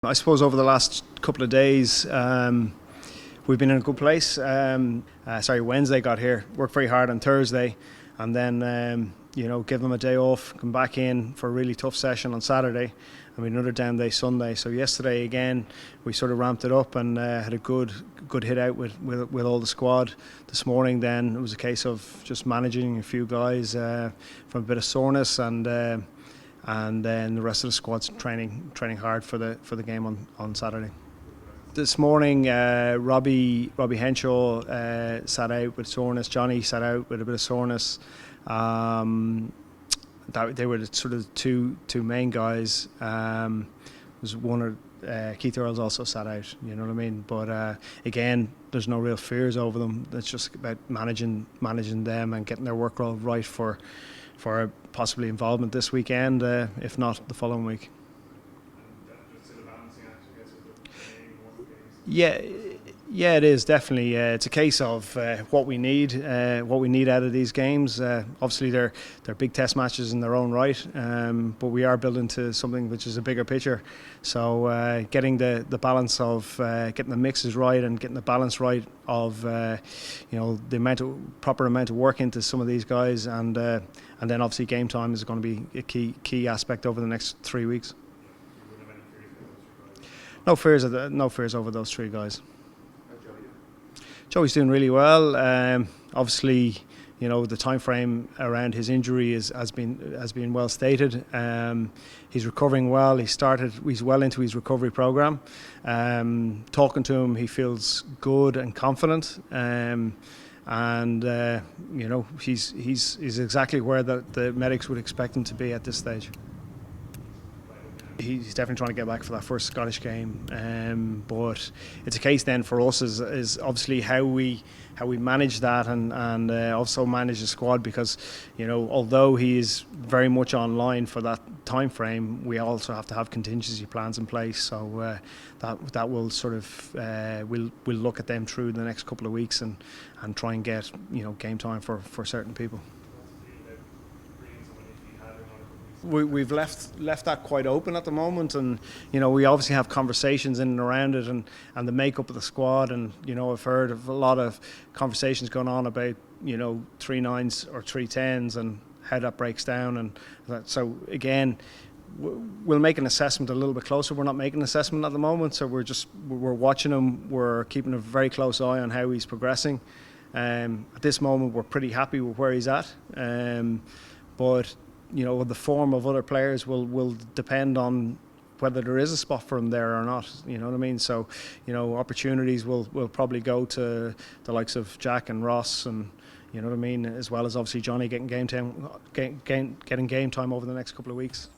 I suppose over the last couple of days, we've been in a good place. Wednesday got here, worked very hard on Thursday, and then give them a day off, come back in for a really tough session on Saturday, and we had another down day Sunday. So yesterday again, we sort of ramped it up and had a good hit out with all the squad. This morning, then it was a case of just managing a few guys from a bit of soreness and then the rest of the squad's training hard for the game on Saturday. This morning, Robbie Henshaw sat out with soreness. Johnny sat out with a bit of soreness. They were the sort of two main guys. Was one or Keith Earls also sat out. You know what I mean? But again, there's no real fears over them. It's just about managing them and getting their workload right for possibly involvement this weekend, if not the following week. Yeah, it is definitely. It's a case of what we need out of these games. Obviously, they're big test matches in their own right, but we are building to something which is a bigger picture. So getting the balance of getting the mixes right and getting the balance right of the proper amount of work into some of these guys, and then obviously game time is going to be a key aspect over the next 3 weeks. No fears over those three guys. Joey's doing really well. Obviously, the time frame around his injury has been well stated. He's recovering well. He's well into his recovery program. Talking to him, he feels good and confident. He's exactly where the medics would expect him to be at this stage. He's definitely trying to get back for that first Scottish game, but it's a case then for us is obviously how we manage that and also manage the squad, because although he is very much online for that time frame, we also have to have contingency plans in place. So that will sort of we'll look at them through the next couple of weeks and try and get game time for certain people. We've left that quite open at the moment, and we obviously have conversations in and around it and the makeup of the squad, and I've heard of a lot of conversations going on about 3 9s or 3 10s and how that breaks down, and so again we'll make an assessment a little bit closer. We're not making an assessment at the moment, so we're watching him. We're keeping a very close eye on how he's progressing. At this moment we're pretty happy with where he's at, but the form of other players will depend on whether there is a spot for him there or not. You know what I mean? So, opportunities will probably go to the likes of Jack and Ross, and as well as obviously Johnny getting game time over the next couple of weeks.